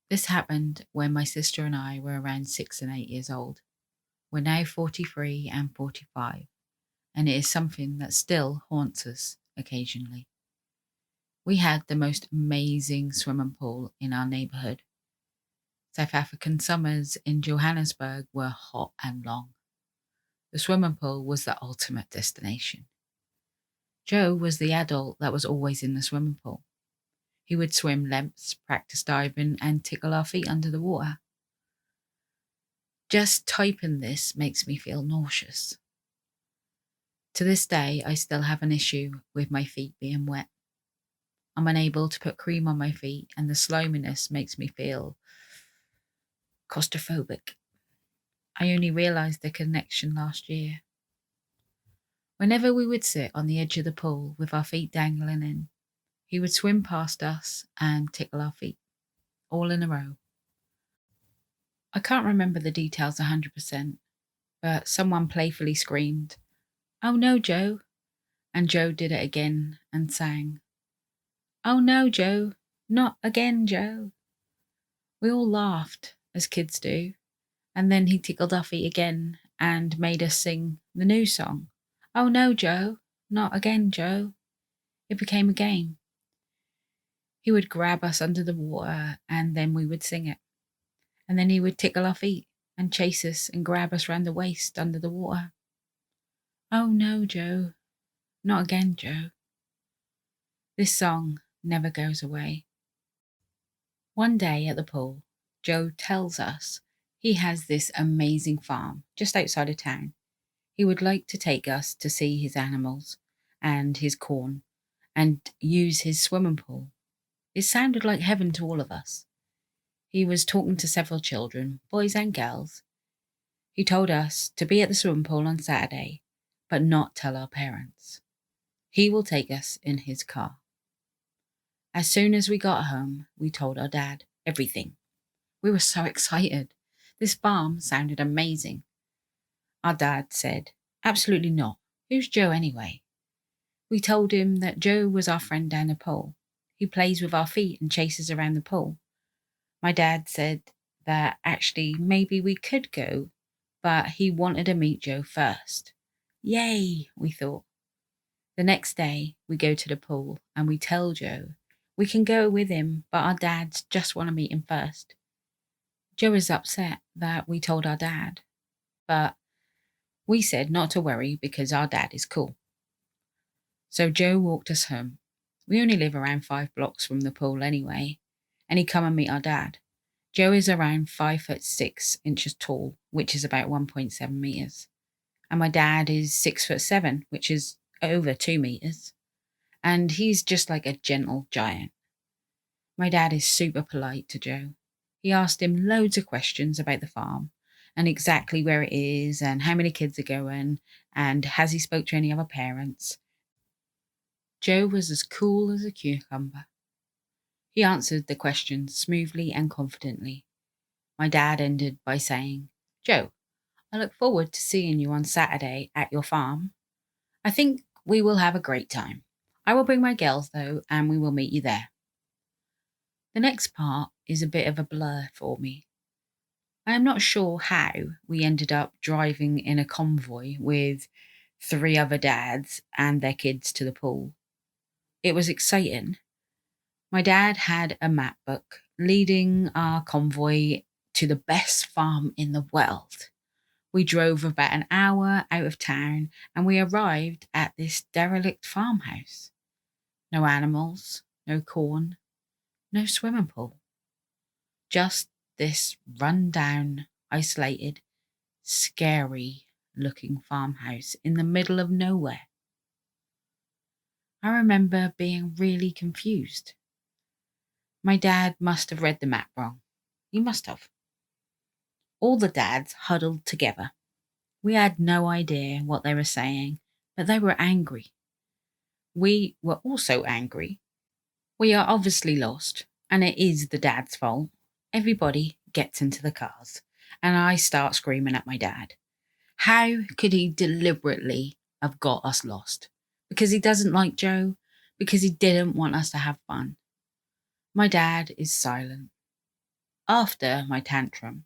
This happened when my sister and I were around 6 and 8 years old. We're now 43 and 45, and it is something that still haunts us occasionally. We had the most amazing swimming pool in our neighbourhood. South African summers in Johannesburg were hot and long. The swimming pool was the ultimate destination. Joe was the adult that was always in the swimming pool. He would swim lengths, practice diving, and tickle our feet under the water. Just typing this makes me feel nauseous. To this day, I still have an issue with my feet being wet. I'm unable to put cream on my feet, and the sliminess makes me feel claustrophobic. I only realised the connection last year. Whenever we would sit on the edge of the pool with our feet dangling in, he would swim past us and tickle our feet, all in a row. I can't remember the details 100%, but someone playfully screamed, "Oh no, Joe!" And Joe did it again and sang, "Oh no, Joe! Not again, Joe!" We all laughed, as kids do, and then he tickled our feet again and made us sing the new song, "Oh no, Joe! Not again, Joe!" It became a game. He would grab us under the water and then we would sing it. And then he would tickle our feet and chase us and grab us round the waist under the water. "Oh no, Joe. Not again, Joe." This song never goes away. One day at the pool, Joe tells us he has this amazing farm just outside of town. He would like to take us to see his animals and his corn and use his swimming pool. It sounded like heaven to all of us. He was talking to several children, boys and girls. He told us to be at the swimming pool on Saturday, but not tell our parents. He will take us in his car. As soon as we got home, we told our dad everything. We were so excited. This farm sounded amazing. Our dad said, "Absolutely not. Who's Joe anyway?" We told him that Joe was our friend down the pool. He plays with our feet and chases around the pool. My dad said that actually maybe we could go, but he wanted to meet Joe first. Yay, we thought. The next day, we go to the pool and we tell Joe we can go with him, but our dads just want to meet him first. Joe is upset that we told our dad, but we said not to worry because our dad is cool. So Joe walked us home. We only live around 5 blocks from the pool anyway, and he come and meet our dad. Joe is around 5'6" tall, which is about 1.7 meters. And my dad is 6'7", which is over 2 meters. And he's just like a gentle giant. My dad is super polite to Joe. He asked him loads of questions about the farm and exactly where it is and how many kids are going and has he spoke to any other parents. Joe was as cool as a cucumber. He answered the questions smoothly and confidently. My dad ended by saying, "Joe, I look forward to seeing you on Saturday at your farm. I think we will have a great time. I will bring my girls though, and we will meet you there." The next part is a bit of a blur for me. I am not sure how we ended up driving in a convoy with 3 other dads and their kids to the pool. It was exciting. My dad had a map book leading our convoy to the best farm in the world. We drove about an hour out of town and we arrived at this derelict farmhouse. No animals, no corn, no swimming pool. Just this run-down, isolated, scary looking farmhouse in the middle of nowhere. I remember being really confused. My dad must have read the map wrong. He must have. All the dads huddled together. We had no idea what they were saying, but they were angry. We were also angry. We are obviously lost, and it is the dad's fault. Everybody gets into the cars, and I start screaming at my dad. How could he deliberately have got us lost? Because he doesn't like Joe? Because he didn't want us to have fun? My dad is silent. After my tantrum,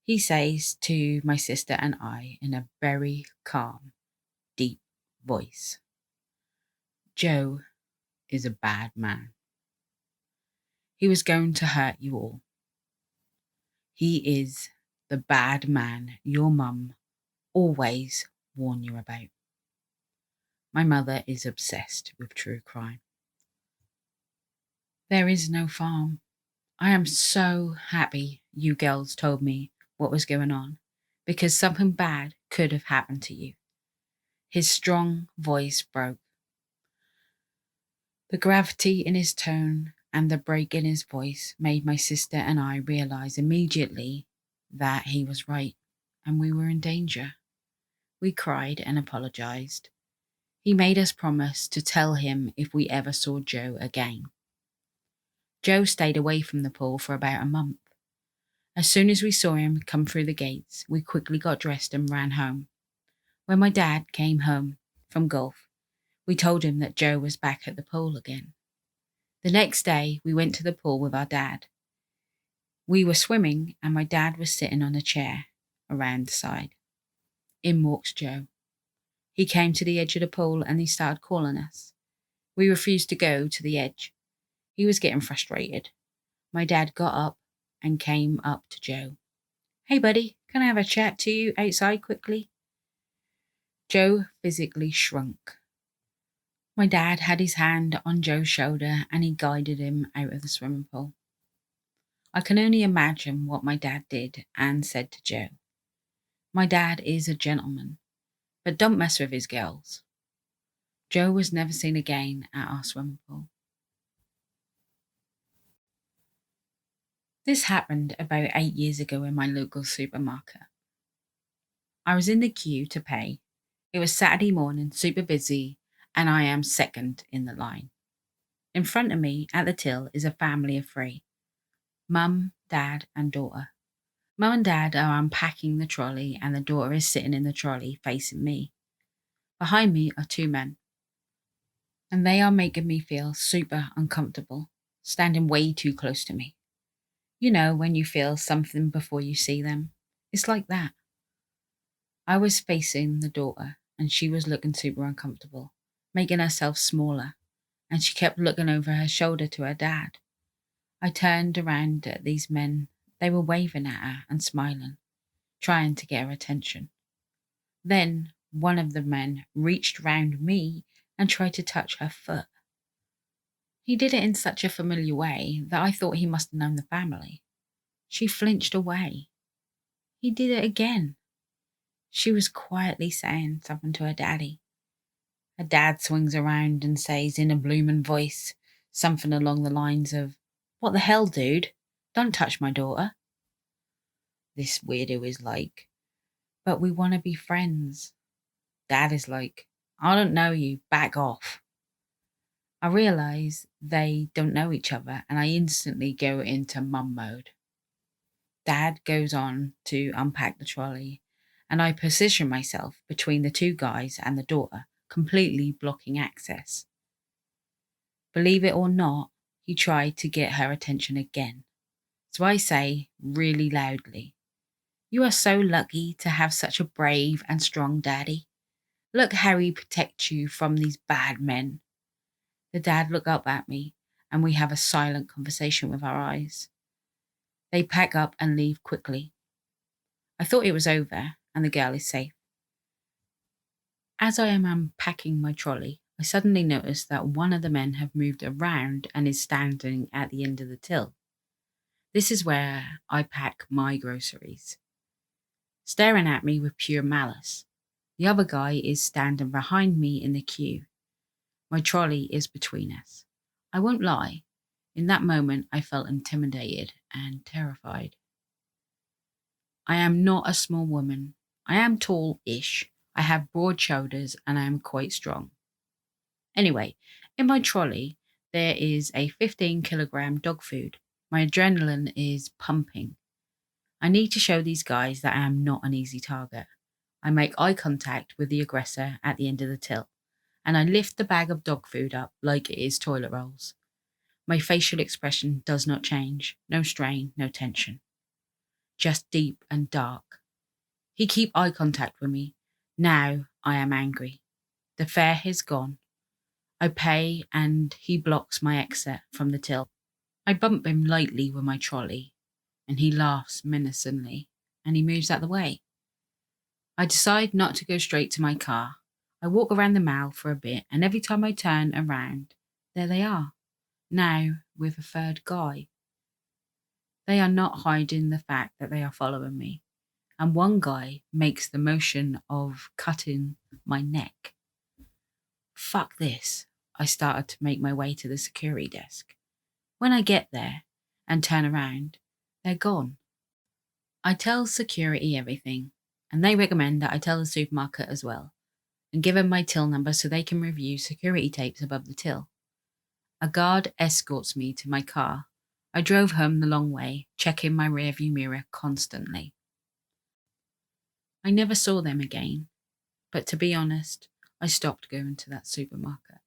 he says to my sister and I in a very calm, deep voice, "Joe is a bad man. He was going to hurt you all. He is the bad man your mum always warned you about." My mother is obsessed with true crime. There is no farm. I am so happy you girls told me what was going on, because something bad could have happened to you. His strong voice broke. The gravity in his tone and the break in his voice made my sister and I realize immediately that he was right and we were in danger. We cried and apologized. He made us promise to tell him if we ever saw Joe again. Joe stayed away from the pool for about a month. As soon as we saw him come through the gates, we quickly got dressed and ran home. When my dad came home from golf, we told him that Joe was back at the pool again. The next day, we went to the pool with our dad. We were swimming and my dad was sitting on a chair around the side. In walks Joe. He came to the edge of the pool and he started calling us. We refused to go to the edge. He was getting frustrated. My dad got up and came up to Joe. "Hey buddy, can I have a chat to you outside quickly?" Joe physically shrunk. My dad had his hand on Joe's shoulder and he guided him out of the swimming pool. I can only imagine what my dad did and said to Joe. My dad is a gentleman, but don't mess with his girls. Joe was never seen again at our swimming pool. This happened about 8 years ago in my local supermarket. I was in the queue to pay. It was Saturday morning, super busy, and I am second in the line. In front of me at the till is a family of 3. Mum, dad, and daughter. Mum and dad are unpacking the trolley and the daughter is sitting in the trolley facing me. Behind me are 2 men. And they are making me feel super uncomfortable, standing way too close to me. You know, when you feel something before you see them. It's like that. I was facing the daughter and she was looking super uncomfortable, making herself smaller, and she kept looking over her shoulder to her dad. I turned around at these men. They were waving at her and smiling, trying to get her attention. Then one of the men reached round me and tried to touch her foot. He did it in such a familiar way that I thought he must have known the family. She flinched away. He did it again. She was quietly saying something to her daddy. Her dad swings around and says in a blooming voice something along the lines of, "What the hell, dude? Don't touch my daughter." This weirdo is like, "But we want to be friends." Dad is like, "I don't know you, back off." I realise they don't know each other and I instantly go into mum mode. Dad goes on to unpack the trolley and I position myself between the 2 guys and the daughter, completely blocking access. Believe it or not, he tried to get her attention again. So I say really loudly, "You are so lucky to have such a brave and strong daddy. Look how he protects you from these bad men." The dad looked up at me and we have a silent conversation with our eyes. They pack up and leave quickly. I thought it was over and the girl is safe. As I am unpacking my trolley, I suddenly notice that one of the men have moved around and is standing at the end of the till. This is where I pack my groceries. Staring at me with pure malice. The other guy is standing behind me in the queue. My trolley is between us. I won't lie, in that moment I felt intimidated and terrified. I am not a small woman. I am tall-ish. I have broad shoulders and I am quite strong. Anyway, in my trolley, there is a 15-kilogram dog food. My adrenaline is pumping. I need to show these guys that I am not an easy target. I make eye contact with the aggressor at the end of the till, and I lift the bag of dog food up like it is toilet rolls. My facial expression does not change. No strain, no tension. Just deep and dark. He keep eye contact with me. Now I am angry. The fare is gone. I pay and he blocks my exit from the till. I bump him lightly with my trolley and he laughs menacingly and he moves out the way. I decide not to go straight to my car. I walk around the mall for a bit and every time I turn around, there they are, now with a third guy. They are not hiding the fact that they are following me, and one guy makes the motion of cutting my neck. Fuck this. I started to make my way to the security desk. When I get there and turn around, they're gone. I tell security everything, and they recommend that I tell the supermarket as well, and give them my till number so they can review security tapes above the till. A guard escorts me to my car. I drove home the long way, checking my rearview mirror constantly. I never saw them again, but to be honest, I stopped going to that supermarket.